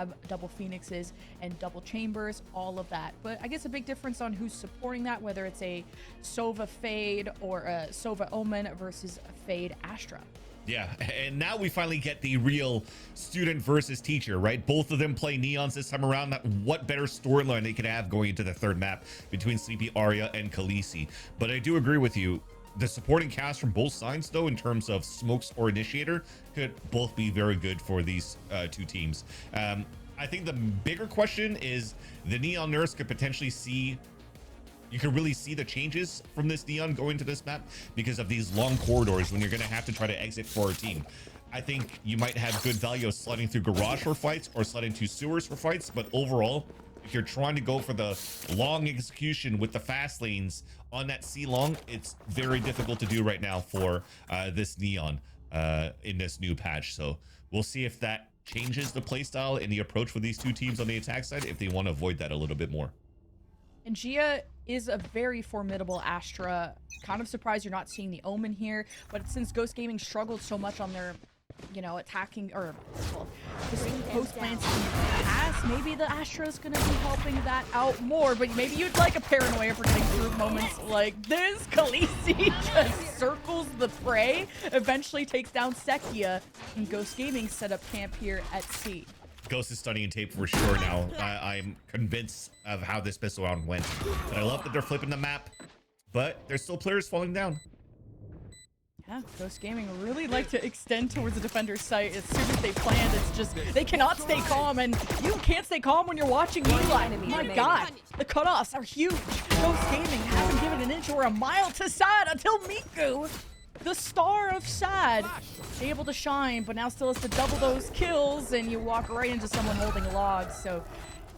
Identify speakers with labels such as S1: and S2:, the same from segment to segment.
S1: grab double Phoenixes and double Chambers, all of that. But I guess a big difference on who's supporting that, whether it's a Sova Fade or a Sova Omen versus a Fade Astra.
S2: Yeah, and now we finally get the real student versus teacher, right? Both of them play Neons this time around. What better storyline they could have going into the third map between Sleepy Aria and Khaleesi. But I do agree with you. The supporting cast from both sides, though, in terms of Smokes or Initiator, could both be very good for these two teams. I think the bigger question is the Neon Nurse could potentially see... You can really see the changes from this Neon going to this map because of these long corridors when you're going to have to try to exit for a team. I think you might have good value of sliding through garage for fights or sliding to sewers for fights, but overall, if you're trying to go for the long execution with the fast lanes on that C long, it's very difficult to do right now for this Neon in this new patch. So we'll see if that changes the playstyle and the approach for these two teams on the attack side, if they want to avoid that a little bit more.
S1: And Gia is a very formidable Astra. Kind of surprised you're not seeing the Omen here, but since Ghost Gaming struggled so much on their, you know, attacking or well, post plants in the past, maybe the Astra is going to be helping that out more. But maybe you'd like a paranoia for getting through moments like this. Khaleesi just circles the prey, eventually takes down Sekia, and Ghost Gaming set up camp here at C.
S2: Ghost is studying tape for sure now. I'm convinced of how this pistol round went. And I love that they're flipping the map, but there's still players falling down.
S1: Yeah, Ghost Gaming really like to extend towards the defender's site as soon as they planned. It's just, they cannot stay calm, and you can't stay calm when you're watching Eli. My God, the cutoffs are huge. Ghost Gaming haven't given an inch or a mile to Sad until Miku, the star of Sad, able to shine, but now still has to double those kills, and you walk right into someone holding logs. So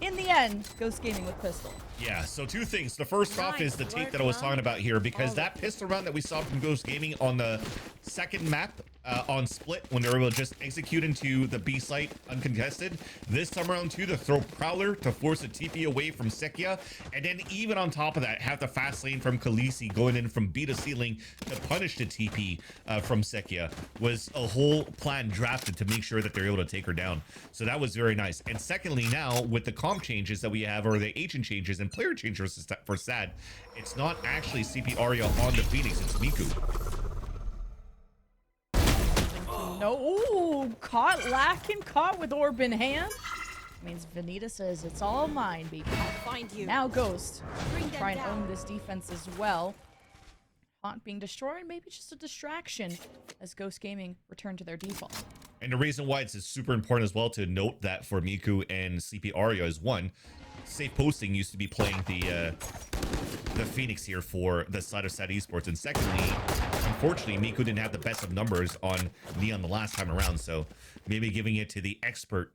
S1: in the end, Ghost Gaming with pistol.
S2: Yeah, so two things. The first off is the tape that I was talking about here, because that pistol round that we saw from Ghost Gaming on the second map on Split, when they were able to just execute into the B site uncontested. This time around too, to throw Prowler to force a TP away from Sekia, and then even on top of that, have the fast lane from Khaleesi going in from B to C lane to punish the TP from Sekia, was a whole plan drafted to make sure that they're able to take her down. So that was very nice. And secondly, now with the comp changes that we have, or the agent changes and player changes for Sad, it's not actually CP Aria on the Phoenix, it's Miku.
S1: No, ooh, caught lacking, caught with orb in hand. Means Vanita says it's all mine, baby.
S3: I'll find you.
S1: Now Ghost try and own this defense as well. Haunt being destroyed, maybe just a distraction as Ghost Gaming return to their default.
S2: And the reason why it's super important as well to note that for Miku and CP Aria is, one, Safe Posting used to be playing the Phoenix here for the side of Sad Esports, and secondly, unfortunately, Miku didn't have the best of numbers on Neon the last time around, so maybe giving it to the expert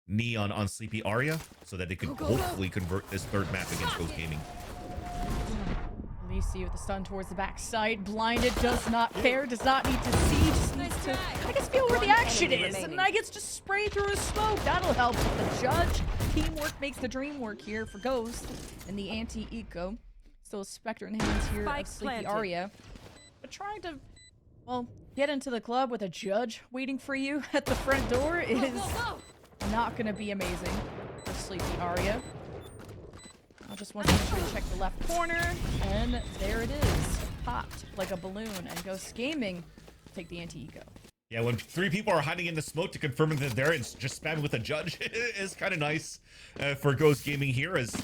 S2: Neon on Sleepy Aria so that they could hopefully convert this third map against Ghost Gaming.
S1: Khaleesi with the stun towards the backside. Blinded, does not care, does not need to see, just needs to, I guess, feel where the action is. And I gets just sprayed through a smoke. That'll help with the judge. Teamwork makes the dream work here for Ghost and the anti-eco. Still a Spectre in hands here of Sleepy Aria. But trying to, well, get into the club with a judge waiting for you at the front door is not going to be amazing for Sleepy Aria. I just want to make sure to check the left corner, and there it is. Popped like a balloon, and Ghost Gaming take the anti-eco.
S2: Yeah, when three people are hiding in the smoke to confirm that they're there and just spam with a judge is kind of nice for Ghost Gaming here, as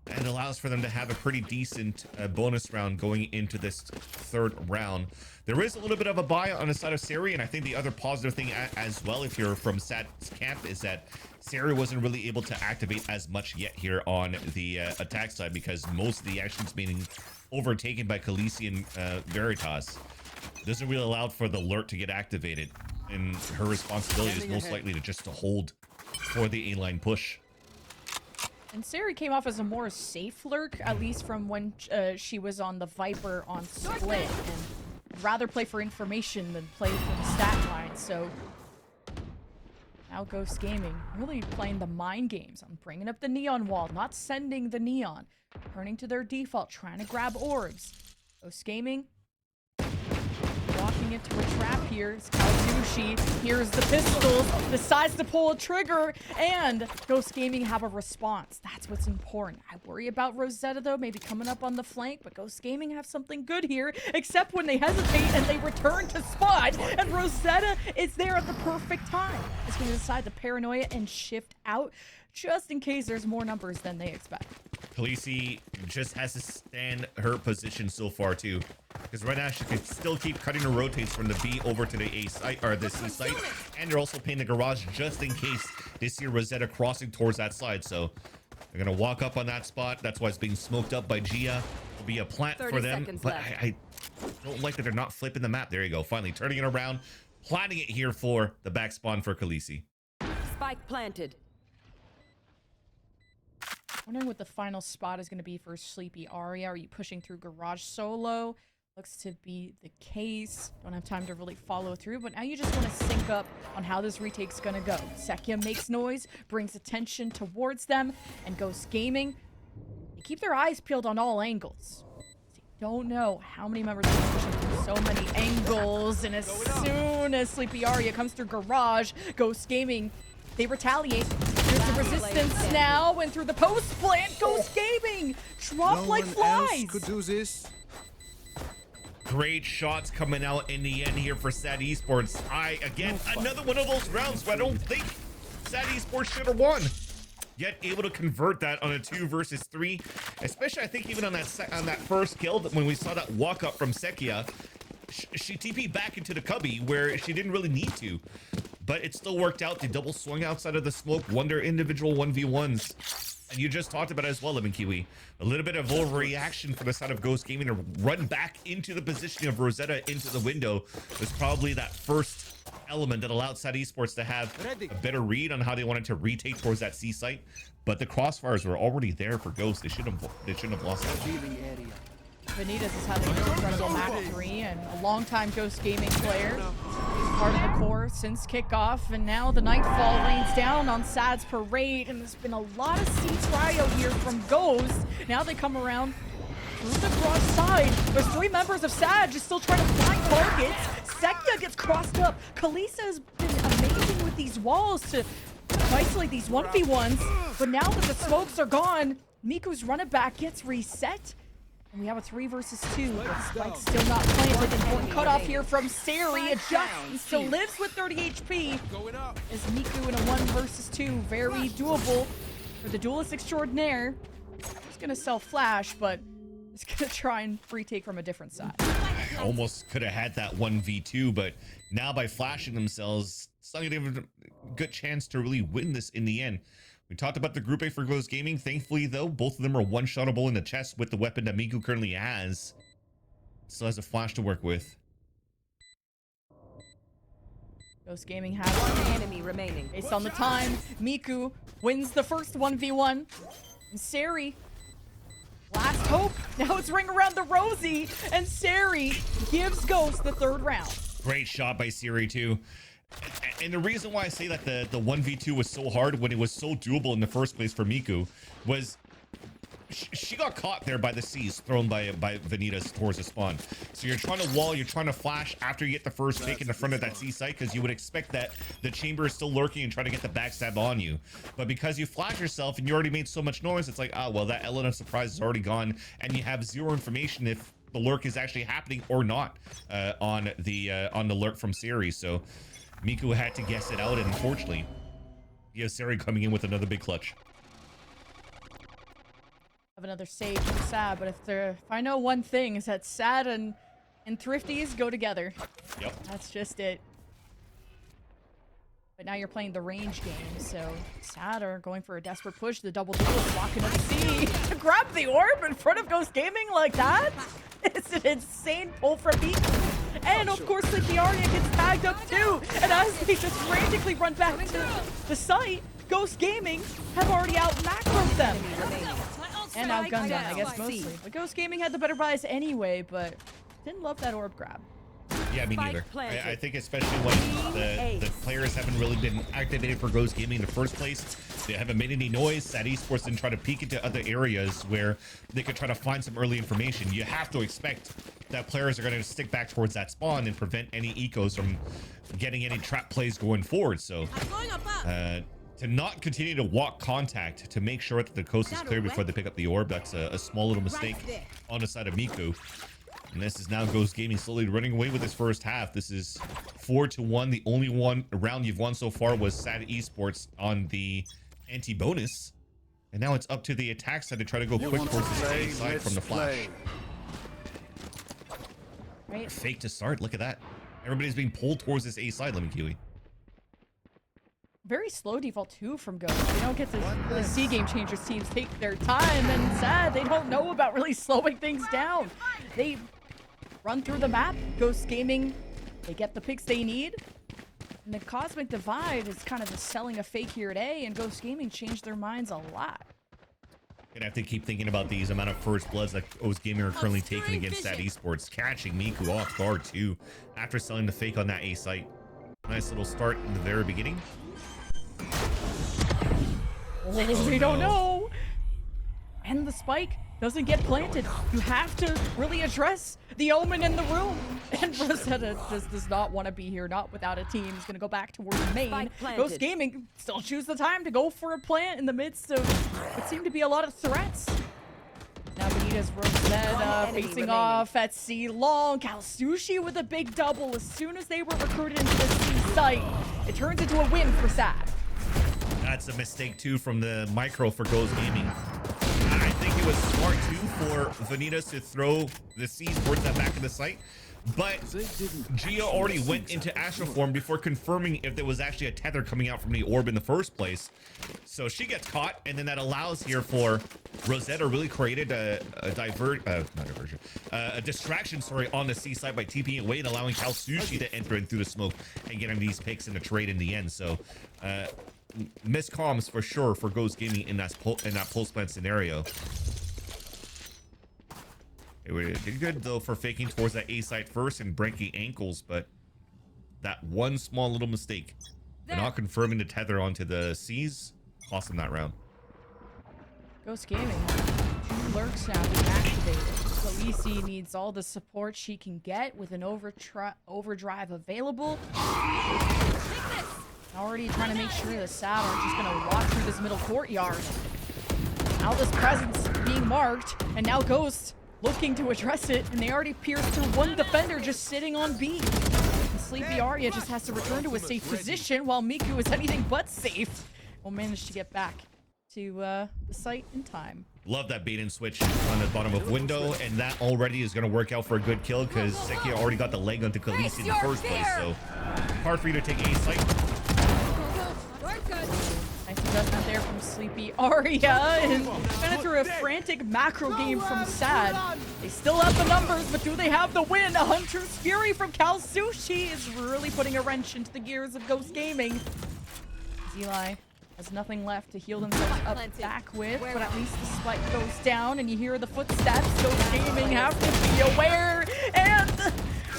S2: it allows for them to have a pretty decent bonus round going into this third round. There is a little bit of a buy on the side of Sari, and I think the other positive thing as well, if you're from Sad's camp, is that Sari wasn't really able to activate as much yet here on the attack side, because most of the actions being overtaken by Khaleesi and Veritas doesn't really allow for the alert to get activated, and her responsibility is most likely to just to hold for the A-line push.
S1: And Sari came off as a more safe lurk, at least from when she was on the Viper on Split, and rather play for information than play for the stat line. So now Ghost Gaming really playing the mind games. I'm bringing up the Neon wall, not sending the Neon, turning to their default, trying to grab orbs. Ghost Gaming walking turning into a trap here. Skalzushi hears the pistols, decides to pull a trigger, and Ghost Gaming have a response. That's what's important. I worry about Rosetta, though, maybe coming up on the flank, but Ghost Gaming have something good here, except when they hesitate and they return to spot, and Rosetta is there at the perfect time. It's going to decide to paranoia and shift out, just in case there's more numbers than they expect.
S2: Khaleesi just has to stand her position so far too, because right now she can still keep cutting her rotates from the B over to the A site or the C site, and they're also playing the garage just in case they see Rosetta crossing towards that side. So they're gonna walk up on that spot. That's why it's being smoked up by Gia. It'll be a plant for them, but I don't like that they're not flipping the map. There you go, finally turning it around, planting it here for the back spawn for Khaleesi.
S3: Spike planted.
S1: Wondering what the final spot is going to be for Sleepy Aria. Are you pushing through garage solo? Looks to be the case. Don't have time to really follow through, but now you just want to sync up on how this retake's going to go. Sekia makes noise, brings attention towards them, and Ghost Gaming, they keep their eyes peeled on all angles. They don't know how many members are pushing through so many angles, and as soon as Sleepy Aria comes through garage, Ghost Gaming, they retaliate. There's the resistance now, and through the post plant, Ghost Gaming drop like flies.
S4: Could do this.
S2: Great shots coming out in the end here for SAD Esports. Again, another one of those rounds where I don't think SAD Esports should have won. Yet able to convert that on a 2 versus 3, especially I think even on that first kill, when we saw that walk up from Sekia, she TP'd back into the cubby where she didn't really need to. But it still worked out. They double swung outside of the smoke, won their individual 1v1s. And you just talked about it as well, Lemon Kiwi. A little bit of overreaction for the side of Ghost Gaming to run back into the positioning of Rosetta into the window was probably that first element that allowed SAD Esports to have a better read on how they wanted to retake towards that C site. But the crossfires were already there for Ghost. They shouldn't have lost that.
S1: Vanitas is having an incredible map 3 and a longtime Ghost Gaming player. He's part of the core since kickoff, and now the Nightfall rains down on SAD's parade, and there's been a lot of C-trio here from Ghost. Now they come around through the cross side. There's 3 members of SAD just still trying to find targets. Sekia gets crossed up. Kalisa has been amazing with these walls to isolate these 1v1s, but now that the smokes are gone, Miku's run it back gets reset. And we have a 3 versus 2, but Spike's still not planted. Important cutoff here from Sari. Adjusts. He still lives with 30 HP. Is Miku in a 1 versus 2. Very doable for the duelist extraordinaire. He's going to sell Flash, but he's going to try and retake from a different side.
S2: Almost could have had that 1v2, but now by flashing themselves, it's not going to give a good chance to really win this in the end. We talked about the Group A for Ghost Gaming. Thankfully, though, both of them are one-shottable in the chest with the weapon that Miku currently has. Still has a flash to work with.
S1: Ghost Gaming has one enemy remaining. Based on the time, Miku wins the first 1v1. And Sari, last hope. Now it's ring around the rosy, and Sari gives Ghost the 3rd round.
S2: Great shot by Sari, too. And the reason why I say that the 1v2 was so hard when it was so doable in the first place for Miku was she got caught there by the C's thrown by Vanitas towards the spawn. So you're trying to wall, you're trying to flash after you get the first take in the front of that C site, because you would expect that the chamber is still lurking and trying to get the backstab on you. But because you flash yourself and you already made so much noise, it's like, ah, well, that element of surprise is already gone, and you have 0 information if the lurk is actually happening or not on the lurk from Sari. So Miku had to guess it out, and unfortunately, you have Sari coming in with another big clutch.
S1: Have another Sage and SAD, but if I know one thing, is that SAD and Thrifties go together.
S2: Yep.
S1: That's just it. But now you're playing the range game, so SAD are going for a desperate push. The double duel is walking up C to grab the orb in front of Ghost Gaming like that. It's an insane pull from Miku. And of course, the Aria gets tagged up too. And as they just frantically run back to the site, Ghost Gaming have already out-macroed them. And outgunned them, I guess, mostly. But Ghost Gaming had the better buys anyway, but didn't love that orb grab.
S2: Yeah, me neither. I think especially when the players haven't really been activated for Ghost Gaming in the first place, They haven't made any noise. SAD Esports didn't try to peek into other areas where they could try to find some early information. You have to expect that players are going to stick back towards that spawn and prevent any ecos from getting any trap plays going forward. So to not continue to walk contact to make sure that the coast is clear before they pick up the orb, that's a small little mistake on the side of Miku. And this is now Ghost Gaming slowly running away with this first half. This is 4-1. The only one round you've won so far was SAD Esports on the anti-bonus. And now it's up to the attack side to try to go quick towards the A side from the flash.
S1: Right.
S2: Fake to start. Look at that. Everybody's being pulled towards this A side, Lemon Kiwi.
S1: Very slow default too from Ghost. They don't get the C Game Changers teams take their time, and SAD, they don't know about really slowing things down. They run through the map. Ghost Gaming, they get the picks they need. And the Cosmic Divide is kind of selling a fake here at A, and Ghost Gaming changed their minds a lot.
S2: Gonna have to keep thinking about these amount of first bloods that Ghost Gaming are currently taking against SAD Esports. Catching Miku off guard too after selling the fake on that A site. Nice little start in the very beginning.
S1: We don't know. And the spike doesn't get planted. You have to really address the omen in the room. And Rosetta just does not want to be here, not without a team. He's going to go back towards main. Ghost Gaming still choose the time to go for a plant in the midst of what seemed to be a lot of threats. Now Benita's Rosetta facing off at C long. Kalsushi with a big double as soon as they were recruited into the C site. It turns into a win for SAD.
S2: That's a mistake too from the micro for Ghost Gaming. I think it was smart too for Vanitas to throw the C's towards that back of the site, but Gia already went into Astral Form before confirming if there was actually a tether coming out from the orb in the first place. So she gets caught, and then that allows here for Rosetta really created a distraction, sorry, on the C side by TPing away and allowing Kalsushi to enter in through the smoke and getting these picks in the trade in the end. So miscomms for sure for Ghost Gaming in that pulse plant scenario. It did good though for faking towards that A site first and breaking ankles, but that one small little mistake, not confirming the tether onto the C's, cost them that round.
S1: Ghost Gaming, 2 lurks now being activated. Khaleesi needs all the support she can get with an overdrive available. Already trying to make sure the SAD aren't just going to walk through this middle courtyard. Alda's presence being marked, and now Ghost looking to address it, and they already pierced through one defender just sitting on B. And Sleepy Arya just has to return to a safe position while Miku is anything but safe. Will manage to get back to the site in time.
S2: Love that bait and switch on the bottom of window, and that already is going to work out for a good kill because Sekia already got the leg onto Khaleesi in the first place, so hard for you to take A site.
S1: Nice adjustment there from Sleepy Arya, and kind of through a frantic macro game from SAD. They still have the numbers, but do they have the win? A Hunter's Fury from Kalsushi is really putting a wrench into the gears of Ghost Gaming. Eli has nothing left to heal themselves up back with, but at least the spike goes down, and you hear the footsteps. Ghost Gaming have to be aware, and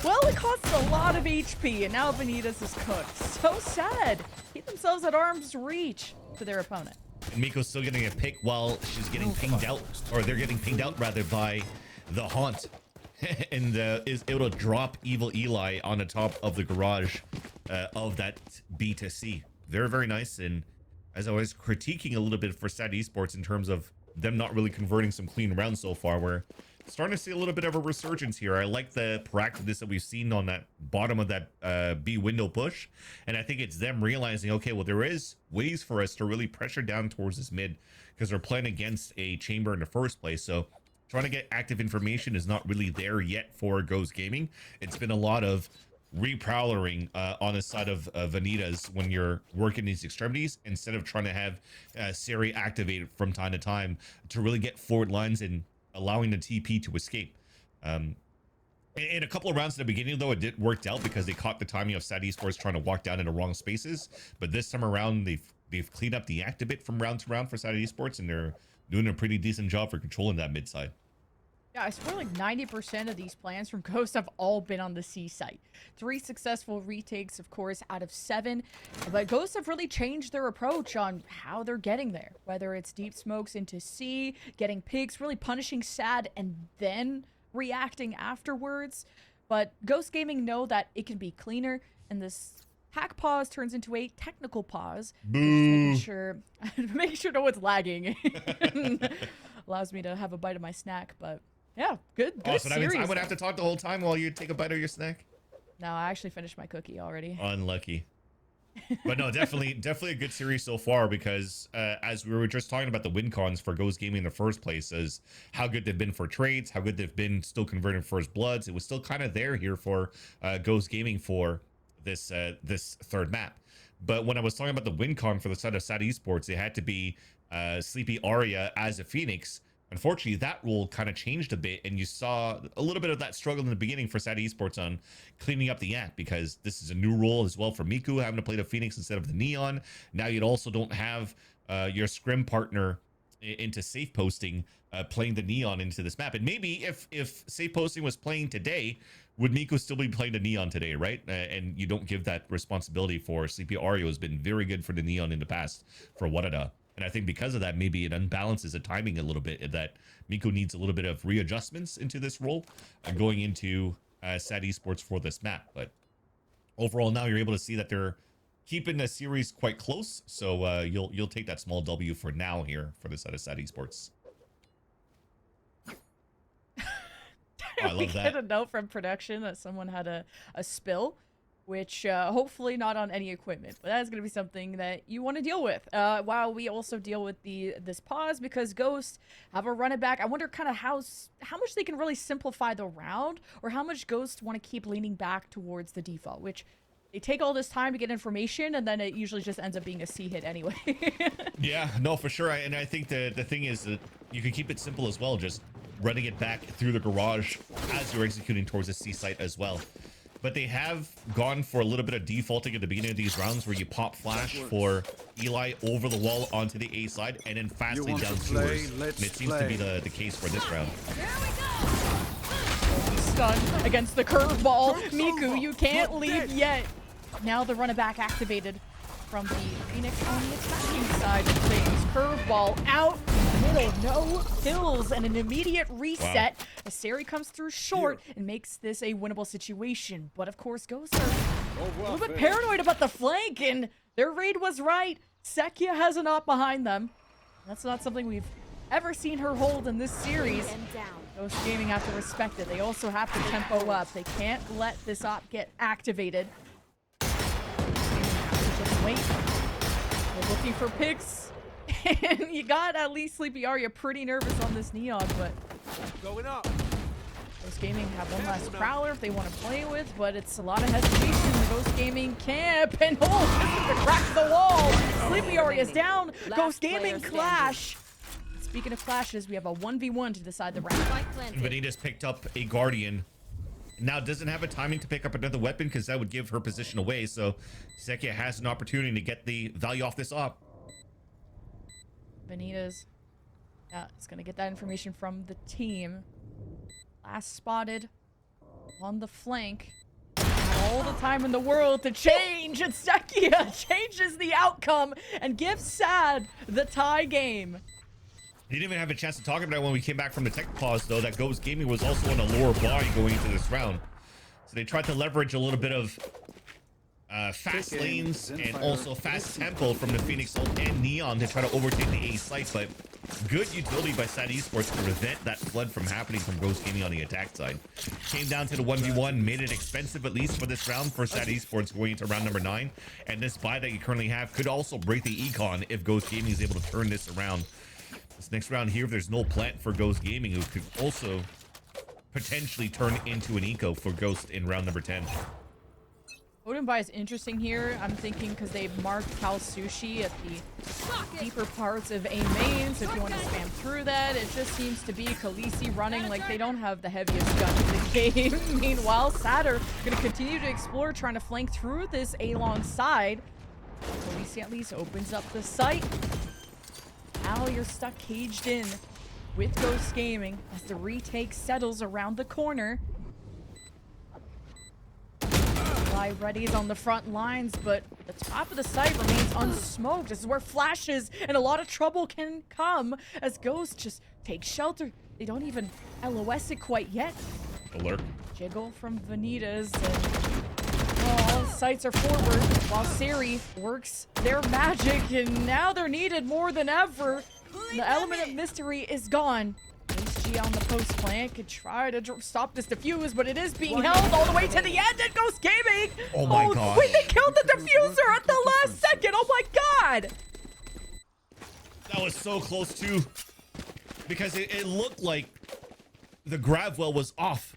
S1: well, it costs a lot of HP, and now Benitez is cooked. So sad. Keep themselves at arm's reach to their opponent.
S2: And Miko's still getting a pick while she's getting pinged out, or they're getting pinged out rather by the Haunt. And is able to drop Evil Eli on the top of the garage of that B to C. Very, very nice. And as I was critiquing a little bit for SAD Esports in terms of them not really converting some clean rounds so far, we're starting to see a little bit of a resurgence here. I like the proactiveness that we've seen on that bottom of that B window push. And I think it's them realizing, okay, well, there is ways for us to really pressure down towards this mid because they're playing against a chamber in the first place. So trying to get active information is not really there yet for Ghost Gaming. It's been a lot of reprowlering on the side of Vanitas when you're working these extremities instead of trying to have Seri activated from time to time to really get forward lines and allowing the TP to escape. In a couple of rounds at the beginning, though, it did worked out because they caught the timing of SAD Esports trying to walk down in the wrong spaces. But this time around, they've cleaned up the activate from round to round for SAD Esports, and they're doing a pretty decent job for controlling that mid side.
S1: Yeah, I swear like 90% of these plans from Ghost have all been on the C site. 3 successful retakes, of course, out of 7. But Ghosts have really changed their approach on how they're getting there. Whether it's deep smokes into C, getting pigs, really punishing Sad, and then reacting afterwards. But Ghost Gaming know that it can be cleaner, and this hack pause turns into a technical pause.
S2: Boo.
S1: Just making sure no one's lagging. Allows me to have a bite of my snack, but yeah, good
S2: Oh, so that means
S1: series.
S2: I would have to talk the whole time while you take a bite of your snack?
S1: No, I actually finished my cookie already.
S2: Unlucky. But no, definitely a good series so far, because as we were just talking about the win cons for Ghost Gaming in the first place, is how good they've been for trades, how good they've been still converting first bloods. It was still kind of there here for Ghost Gaming for this third map. But when I was talking about the win con for the side of SAT Esports, it had to be Sleepy Aria as a Phoenix. Unfortunately, that role kind of changed a bit, and you saw a little bit of that struggle in the beginning for SAT Esports on cleaning up the act, because this is a new role as well for Miku, having to play the Phoenix instead of the Neon. Now you also don't have your scrim partner into safe posting playing the Neon into this map. And maybe if safe posting was playing today, would Miku still be playing the Neon today, right? And you don't give that responsibility for Sleepy Ario, has been very good for the Neon in the past for Wadadaa. And I think because of that, maybe it unbalances the timing a little bit, that Miku needs a little bit of readjustments into this role going into SAT Esports for this map. But overall, now you're able to see that they're keeping the series quite close. So you'll take that small W for now here for the side of SAT Esports. Oh, I love that.
S1: Get a note from production that someone had a spill, which hopefully not on any equipment, but that's going to be something that you want to deal with while we also deal with this pause, because Ghosts have a run it back. I wonder kind of how much they can really simplify the round, or how much Ghosts want to keep leaning back towards the default, which they take all this time to get information, and then it usually just ends up being a C hit anyway.
S2: Yeah, no, for sure. And I think the thing is that you can keep it simple as well, just running it back through the garage as you're executing towards the C site as well. But they have gone for a little bit of defaulting at the beginning of these rounds, where you pop flash for Eli over the wall onto the A side and then fastly down sewers. And it seems to be the case for this round.
S1: Stun against the curveball. Miku, you can't leave yet. Now the run it back activated from the Phoenix on the attacking side of things. Curveball out in the middle, no kills, and an immediate reset.
S2: Wow.
S1: As Sari comes through short and makes this a winnable situation. But of course, Ghosts are a little bit paranoid about the flank, and their read was right. Sekia has an op behind them. That's not something we've ever seen her hold in this series. Ghost Gaming have to respect it. They also have to tempo up. They can't let this op get activated. Just wait. They're looking for picks. And you got at least Sleepy Aria pretty nervous on this Neon, but
S4: going up.
S1: Ghost Gaming have one last Prowler if they want to play with, but it's a lot of hesitation in the Ghost Gaming camp. And oh, this is to crack the wall. Sleepy Aria is down. Ghost Gaming clash. Speaking of clashes, we have a 1v1 to decide the round.
S2: Vanitas picked up a Guardian. Now doesn't have a timing to pick up another weapon, because that would give her position away. So Sekia has an opportunity to get the value off this op.
S1: Vanitas, yeah, it's gonna get that information from the team. Last spotted on the flank. Not all the time in the world to change, and Sekia changes the outcome and gives Sad the tie game.
S2: Didn't even have a chance to talk about it when we came back from the tech pause, though, that Ghost Gaming was also on a lower buy going into this round. So they tried to leverage a little bit of fast lanes and also fast tempo from the Phoenix Ult and Neon to try to overtake the A site, but good utility by SAT Esports to prevent that flood from happening from Ghost Gaming on the attack side. Came down to the 1v1, made it expensive at least for this round for SAT Esports going into round number 9, and this buy that you currently have could also break the econ if Ghost Gaming is able to turn this around. This next round here, there's no plant for Ghost Gaming, who could also potentially turn into an eco for Ghost in round number 10.
S1: Odin buy is interesting here. I'm thinking because they marked Cal Sushi at the deeper parts of A main, so if you want to spam through that, it just seems to be Khaleesi running like they don't have the heaviest gun in the game. Meanwhile, Satter going to continue to explore, trying to flank through this A-long side. Khaleesi at least opens up the site. Now you're stuck caged in with Ghost Gaming as the retake settles around the corner. Eli Ready's on the front lines, but the top of the site remains unsmoked. This is where flashes and a lot of trouble can come as Ghost just takes shelter. They don't even LOS it quite yet.
S2: Alert.
S1: Jiggle from Vanitas, and all sights are forward while Siri works their magic, and now they're needed more than ever. The element of mystery is gone. HG on the post plant could try to stop this defuse, but it is being held all the way to the end. It goes Gaming.
S2: Oh my god.
S1: Wait, they killed the diffuser at the last second. Oh my god.
S2: That was so close too, because it looked like the grab well was off,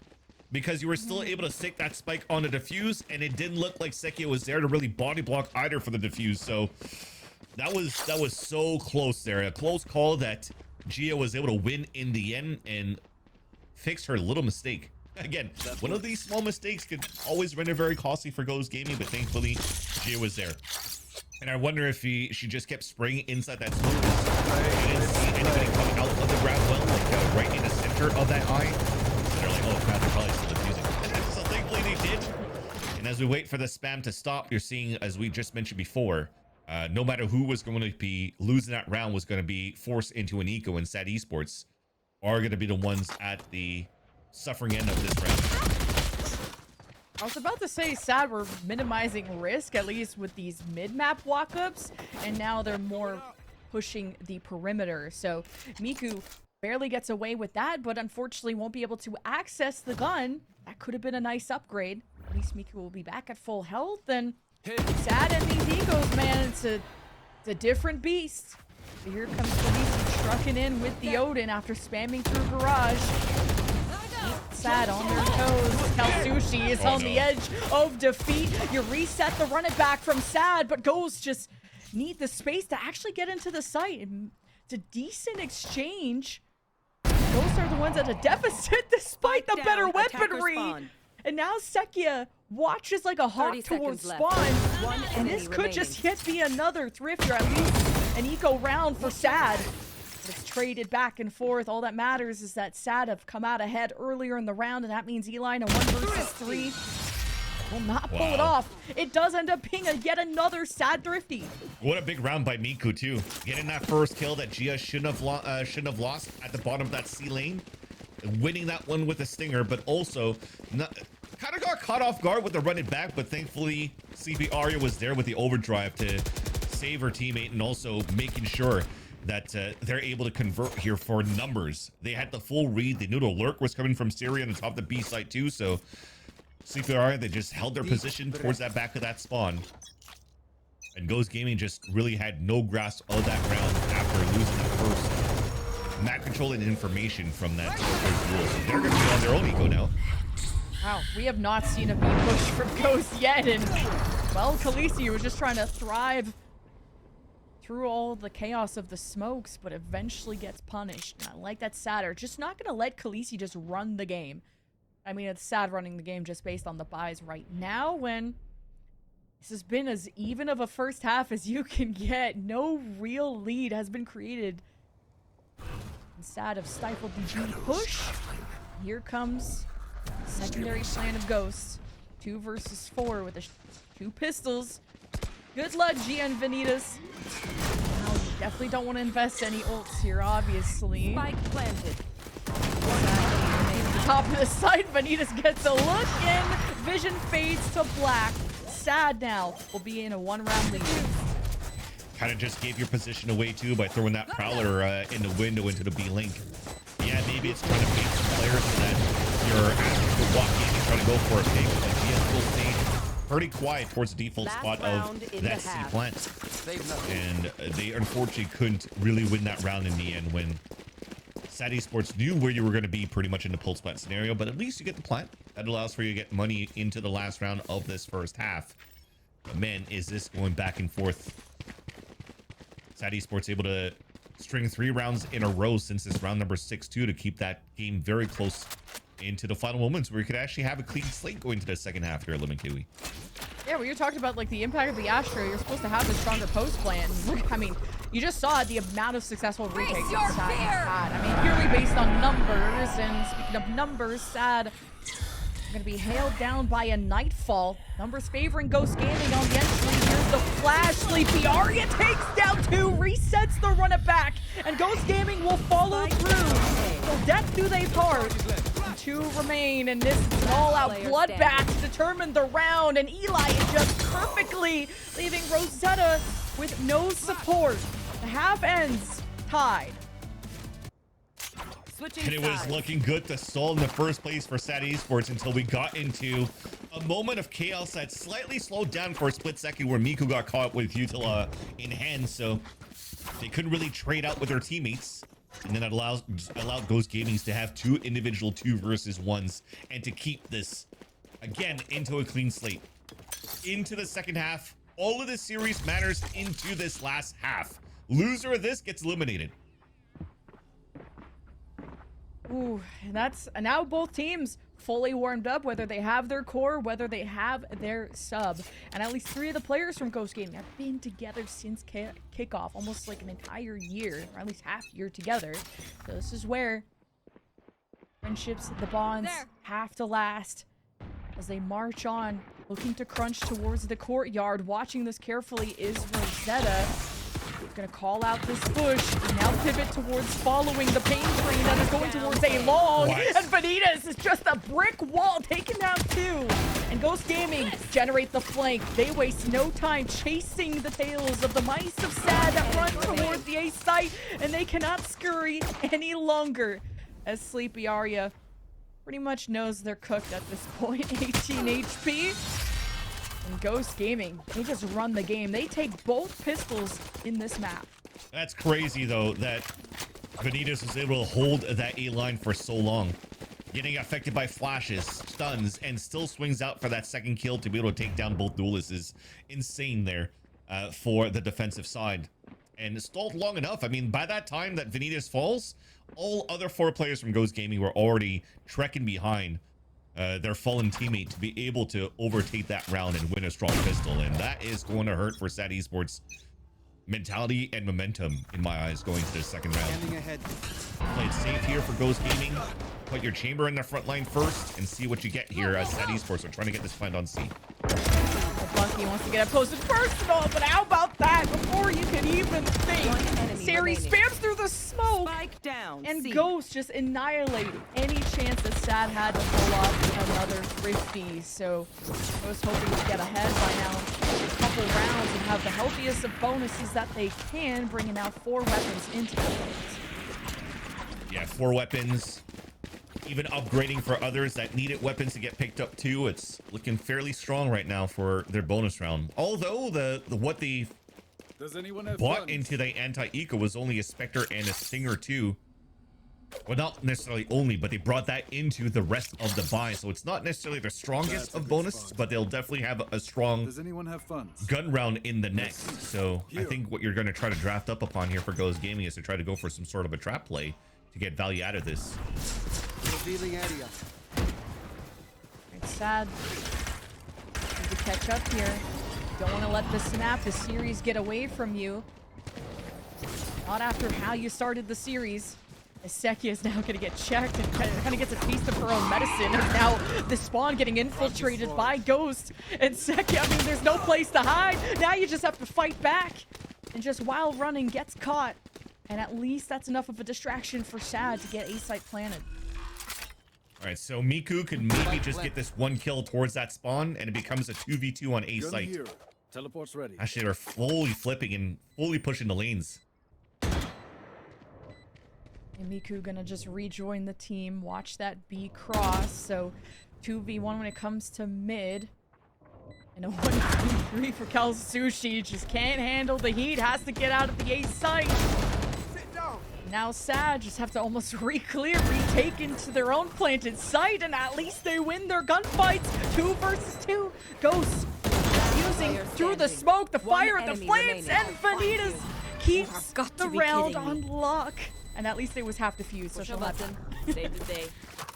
S2: because you were still able to stick that spike on the defuse, and it didn't look like Sekia was there to really body block either for the defuse. So that was so close there. A close call that Gia was able to win in the end and fix her little mistake. Again, one of these small mistakes could always render very costly for Ghost Gaming, but thankfully Gia was there. And I wonder if she just kept spraying inside that smoke. She didn't see anybody coming out of the grab well, like right in the center of that eye. So they're like, oh crap, they're probably still defusing. So thankfully they did. And as we wait for the spam to stop, you're seeing, as we just mentioned before, no matter who was going to be losing that round was going to be forced into an eco, and SAD Esports are going to be the ones at the suffering end of this round.
S1: I was about to say SAD were minimizing risk, at least with these mid-map walk-ups, and now they're more pushing the perimeter. So Miku barely gets away with that, but unfortunately won't be able to access the gun. That could have been a nice upgrade. At least Miku will be back at full health, and SAD and these egos, man, it's a different beast. So here comes Khaleesi trucking in with the Odin after spamming through Garage. SAD on their toes. Kalsushi is on the edge of defeat. You reset the run it back from SAD, but Ghosts just need the space to actually get into the site. It's a decent exchange. Ghosts are the ones at a deficit despite the better weaponry. And now Sekia watches like a hawk towards spawn. And this could just yet be another thrift, or at least an eco round for SAD. But it's traded back and forth. All that matters is that SAD have come out ahead earlier in the round, and that means Eli in a 1 versus 3 will not pull it off. It does end up being yet another SAD thrifty.
S2: What a big round by Miku too. Getting that first kill that Gia shouldn't have lost at the bottom of that C lane. Winning that one with a stinger, but also kind of got caught off guard with the run it back, but thankfully CP Arya was there with the overdrive to save her teammate, and also making sure that they're able to convert here for numbers. They had the full read. They knew the lurk was coming from Syria on the top of the B site too, so CP Arya, they just held their position towards that back of that spawn. And Ghost Gaming just really had no grasp of that round after losing the first map control and information from that duel. So they're going to be on their own eco now.
S1: Wow, we have not seen a B push from Ghost yet, and well, Khaleesi was just trying to thrive through all the chaos of the smokes, but eventually gets punished. And I like that SAD are just not going to let Khaleesi just run the game. I mean, it's SAD running the game just based on the buys right now, when this has been as even of a first half as you can get. No real lead has been created. And SAD have stifled the B push. Here comes secondary plan of Ghosts. 2 versus 4 with the 2 pistols. Good luck, Gia and Vanitas. Now, you definitely don't want to invest any ults here, obviously.
S3: Spike planted.
S1: Top of the site, Vanitas gets a look in. Vision fades to black. SAD now will be in a 1-round lead.
S2: Kind of just gave your position away too by throwing that Prowler in the window into the B link. Yeah, maybe it's trying to bait some players so that you're asking to walk in and try to go for a pick. But Gia still stayed pretty quiet towards the default spot of that C plant. And they unfortunately couldn't really win that round in the end, when SAD Esports knew where you were going to be pretty much in the pulse plant scenario, but at least you get the plant. That allows for you to get money into the last round of this first half. But man, is this going back and forth. SAD Esports able to string 3 rounds in a row since this round number 6-2 to keep that game very close into the final moments where you could actually have a clean slate going to the second half here at Lemon Kiwi.
S1: Yeah, well, you're talking about like the impact of the Astro. You're supposed to have the stronger post plan. Look, I mean, You just saw the amount of successful retakes that Sad had. I mean, purely based on numbers, and speaking of numbers, Sad going to be hailed down by a Nightfall. Numbers favoring Ghost Gaming on the entry. Here's the flash. Sleepy Aria takes down 2, resets the run it back, and Ghost Gaming will follow through. So death do they part. 2 remain, and this is an all-out bloodbath to determine the round, and Eli is just perfectly leaving Rosetta with no support. The half ends tied.
S2: And it was looking good to stall in the first place for SAT Esports until we got into a moment of chaos that slightly slowed down for a split second where Miku got caught with Utila in hand, so they couldn't really trade out with their teammates. And then it allowed Ghost Gaming to have 2 individual 2 versus 1s and to keep this, again, into a clean slate. Into the second half, all of this series matters into this last half. Loser of this gets eliminated.
S1: Ooh, and that's now both teams fully warmed up, whether they have their core, whether they have their sub. And at least 3 of the players from Ghost Gaming have been together since kickoff, almost like an entire year, or at least half year together. So this is where friendships, the bonds have to last as they march on, looking to crunch towards the courtyard. Watching this carefully is Rosetta. Gonna call out this bush and now pivot towards following the pain train that is going towards a long. And Vanitas is just a brick wall, taking down 2. And Ghost Gaming generate the flank. They waste no time chasing the tails of the mice of Sad that run towards the A site, and they cannot scurry any longer as Sleepy Aria pretty much knows they're cooked at this point. 18 HP. And Ghost Gaming, they just run the game. They take both pistols in this map.
S2: That's crazy, though, that Vanitas was able to hold that A line for so long. Getting affected by flashes, stuns, and still swings out for that second kill to be able to take down both duelists is insane there for the defensive side. And stalled long enough. I mean, by that time that Vanitas falls, all other 4 players from Ghost Gaming were already trekking behind their fallen teammate to be able to overtake that round and win a strong pistol, and that is going to hurt for SAT Esports mentality and momentum in my eyes going to the second round. Play it safe here for Ghost Gaming. Put your chamber in the front line first and see what you get here as SAT Esports are trying to get this find on C.
S1: Bucky wants to get it posted first of all, but how about that? Before you could even think, Sari spams through the smoke, and Ghost just annihilate any chance that Sad had to pull off another thrifty. So Ghost hoping to get ahead by now a couple rounds and have the healthiest of bonuses that they can, bringing out 4 weapons into the fight.
S2: Yeah, 4 weapons. Even upgrading for others that needed weapons to get picked up too. It's looking fairly strong right now for their bonus round. Although what they bought into the anti-eco was only a Spectre and a Stinger too. Well, not necessarily only, but they brought that into the rest of the buy. So it's not necessarily the strongest of bonuses, but they'll definitely have a strong gun round in the next. So I think what you're going to try to draft up upon here for Ghost Gaming is to try to go for some sort of a trap play to get value out of this.
S1: It's Sad. Need to catch up here. Don't want to let the snap, the series get away from you. Not after how you started the series. As Seki is now going to get checked and kind of gets a taste of her own medicine. And now the spawn getting infiltrated by Ghost. And Seki, I mean, there's no place to hide. Now you just have to fight back. And just while running, gets caught. And at least that's enough of a distraction for Sad to get A site planted.
S2: All right, so Miku could maybe just get this 1 kill towards that spawn, and it becomes a 2v2 on A site.
S4: Teleport's ready.
S2: Actually, they're fully flipping and fully pushing the lanes.
S1: And Miku gonna just rejoin the team, watch that B cross. So 2v1 when it comes to mid. And a 1v3 for Kalsushi. Just can't handle the heat, has to get out of the A site. Now Sad just have to almost retake into their own planted site, and at least they win their gunfights. 2 versus 2. Ghost using through the smoke, the fire, the flames, and Vanitas keeps the round on lock. And at least it was half defused, so she'll have to.
S3: Save the day.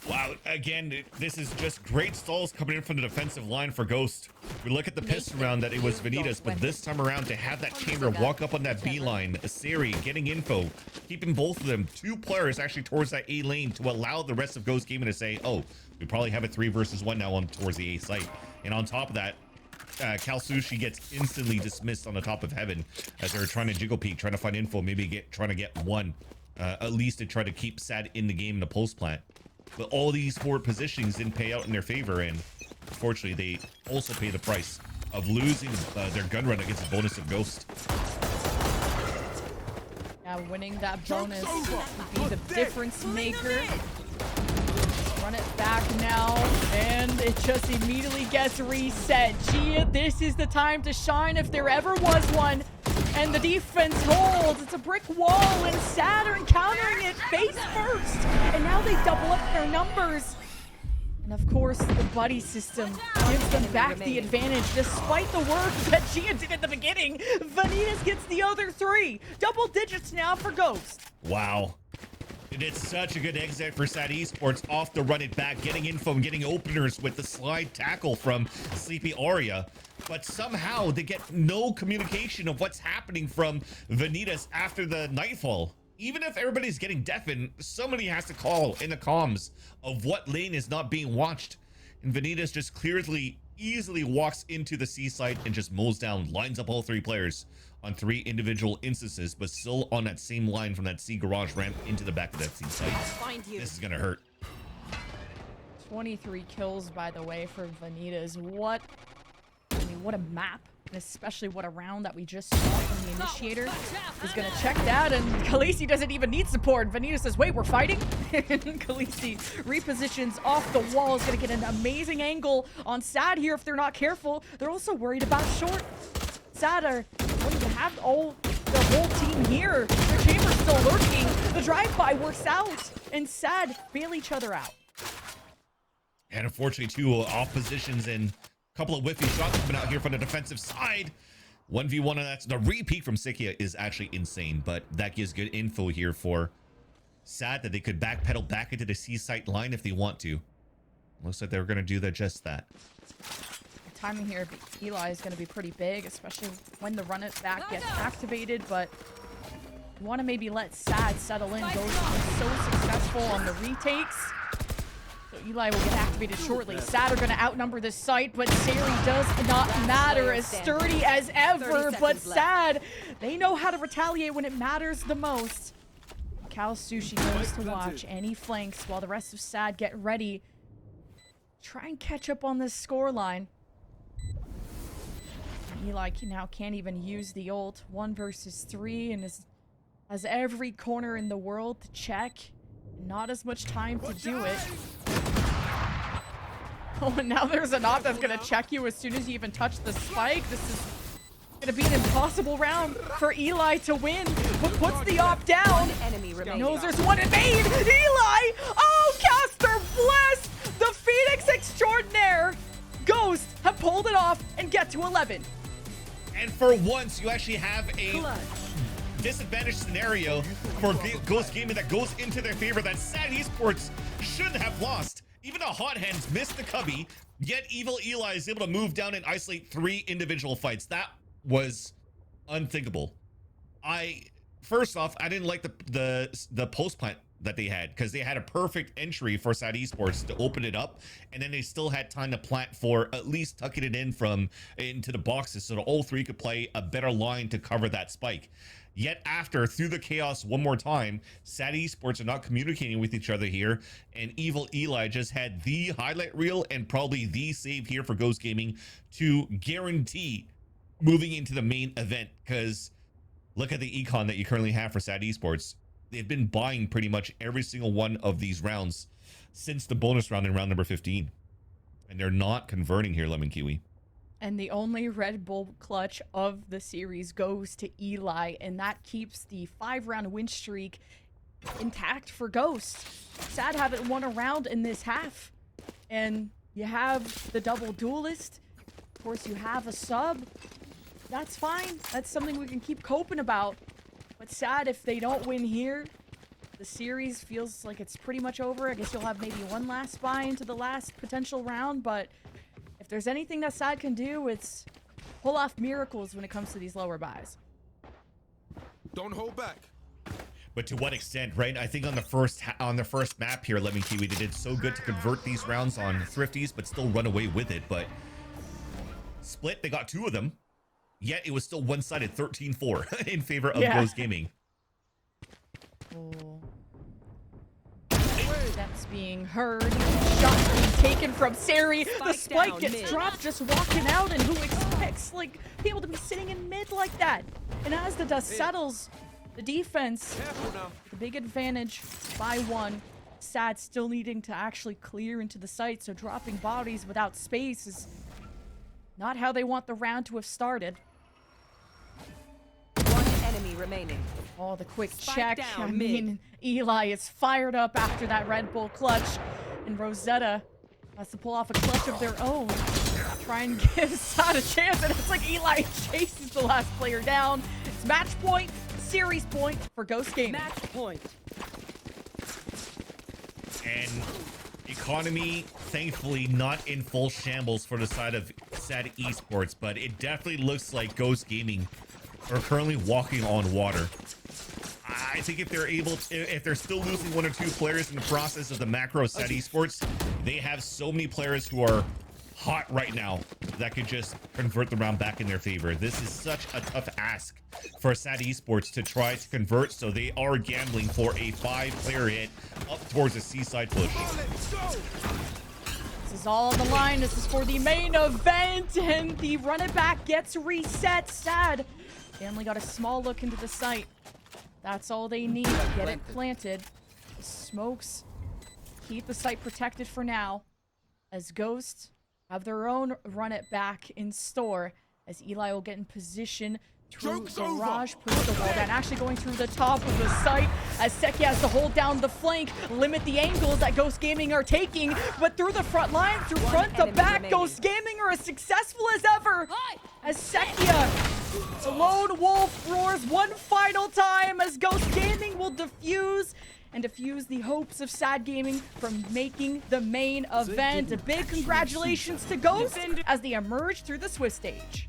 S2: Wow, again, this is just great stalls coming in from the defensive line for Ghost. We look at the pistol round that it was Vanitas, but this time around to have that chamber walk up on that B line, Siri getting info, keeping both of them, 2 players actually towards that A lane to allow the rest of Ghost Gaming to say, oh, we probably have a 3 versus 1 now on towards the A site. And on top of that, Kalsushi gets instantly dismissed on the top of heaven as they're trying to jiggle peek, trying to find info, maybe trying to get one, at least to try to keep Sad in the game in the post plant. But all these forward positionings didn't pay out in their favor, and unfortunately, they also pay the price of losing their gun run against the bonus of Ghost.
S1: Yeah, winning that bonus would be the difference maker. Run it back now, and it just immediately gets reset. Gia, this is the time to shine if there ever was one. And the defense holds. It's a brick wall, and Sad are encountering it face first. And now they double up their numbers. And of course, the buddy system gives them back the advantage, despite the work that Gia did at the beginning. Vanitas gets the other 3. Double digits now for Ghost.
S2: Wow. It's such a good exit for Sad Esports off the run it back, getting info and getting openers with the slide tackle from Sleepy Aria. But somehow they get no communication of what's happening from Vanitas after the nightfall. Even if everybody's getting deafened, somebody has to call in the comms of what lane is not being watched. And Vanitas just clearly, easily walks into the C site and just mows down, lines up all 3 players on 3 individual instances, but still on that same line from that C garage ramp into the back of that C site. This is gonna hurt.
S1: 23 kills, by the way, for Vanitas. What a map, and especially what a round that we just saw from the initiator. Is gonna check that, and Khaleesi doesn't even need support. Vanitas says, wait, we're fighting? And Khaleesi repositions off the wall, is gonna get an amazing angle on Sad here if they're not careful. They're also worried about short. Sad are, what do you have? Oh, the whole team here. Their chamber's still lurking. The drive-by works out, and Sad bail each other out.
S2: And unfortunately, 2 off positions and couple of whiffy shots coming out here from the defensive side. 1v1, and that's the repeat from Sikia is actually insane, but that gives good info here for Sad that they could backpedal back into the C site line if they want to. Looks like they're going to do just that.
S1: The timing here, Eli, is going to be pretty big, especially when the run it back gets activated, but you want to maybe let Sad settle in. Ghost was so successful on the retakes. So Eli will get activated shortly. Sad are going to outnumber this site, but Sari does not matter. As sturdy as ever, but Sad, they know how to retaliate when it matters the most. Kalsushi goes to watch, and he flanks while the rest of Sad get ready. Try and catch up on this scoreline. Eli now can't even use the ult. 1 versus 3, and has every corner in the world to check. Not as much time to do it. Oh, and now there's an op that's gonna check you as soon as you even touch the spike. This is gonna be an impossible round for Eli to win, but puts the op down. Knows there's one in main. Eli! Oh, caster bless! The Phoenix extraordinaire! Ghost have pulled it off and get to 11.
S2: And for once, you actually have a disadvantage scenario for Ghost Gaming that goes into their favor that Sad Esports shouldn't have lost. Even the hot hands missed the cubby, yet Evil Eli is able to move down and isolate 3 individual fights. That was unthinkable. First off, I didn't like the post plant that they had, because they had a perfect entry for Sad Esports to open it up, and then they still had time to plant for at least tucking it in into the boxes so that all 3 could play a better line to cover that spike. Yet after, through the chaos one more time, Sad Esports are not communicating with each other here, and Evil Eli just had the highlight reel and probably the save here for Ghost Gaming to guarantee moving into the main event, because look at the econ that you currently have for Sad Esports. They've been buying pretty much every single one of these rounds since the bonus round in round number 15. And they're not converting here, Lemon Kiwi.
S1: And the only Red Bull clutch of the series goes to Eli, and that keeps the 5-round win streak intact for Ghost. Sad haven't won a round in this half. And you have the double duelist. Of course, you have a sub. That's fine. That's something we can keep coping about. But Sad, if they don't win here, the series feels like it's pretty much over. I guess you'll have maybe one last buy into the last potential round, but if there's anything that SAD can do, it's pull off miracles when it comes to these lower buys.
S4: Don't hold back.
S2: But to what extent, right? I think on the first map here, Lemon Kiwi, they did so good to convert these rounds on Thrifties, but still run away with it. But Split, they got 2 of them, yet it was still one-sided 13-4 in favor of Ghost Gaming.
S1: Oh. Steps being heard. Shots being taken from Sari. The spike gets dropped just walking out, and who expects like people to be sitting in mid like that? And as the dust settles, the defense, the big advantage by 1. SAD still needing to actually clear into the site, so dropping bodies without space is not how they want the round to have started.
S3: 1 enemy remaining.
S1: Oh, the quick
S3: Spike
S1: check.
S3: down
S1: I
S3: mid.
S1: mean, Eli is fired up after that Red Bull clutch, and Rosetta has to pull off a clutch of their own. Try and give SAD a chance, and it's like Eli chases the last player down. It's match point, series point for Ghost Gaming.
S3: Match point.
S2: And economy, thankfully, not in full shambles for the side of SAD Esports, but it definitely looks like Ghost Gaming are currently walking on water. I think if they're still losing 1 or 2 players in the process of the macro SAD Esports, they have so many players who are hot right now that could just convert the round back in their favor. This is such a tough ask for SAD Esports to try to convert, so they are gambling for a 5-player hit up towards a seaside push.
S1: This is all on the line. This is for the main event, and the run it back gets reset. SAD, they only got a small look into the site. That's all they need. Get it planted. The smokes keep the site protected for now, as Ghost have their own run it back in store, as Eli will get in position to barrage, push the wall down, actually going through the top of the site, as Seki has to hold down the flank, limit the angles that Ghost Gaming are taking, but through the front line, through front to back, Ghost Gaming are as successful as ever, as Sekia, the lone wolf, roars one final time, as Ghost Gaming will defuse the hopes of SAD Gaming from making the main event. A big congratulations to Ghost as they emerge through the Swift stage.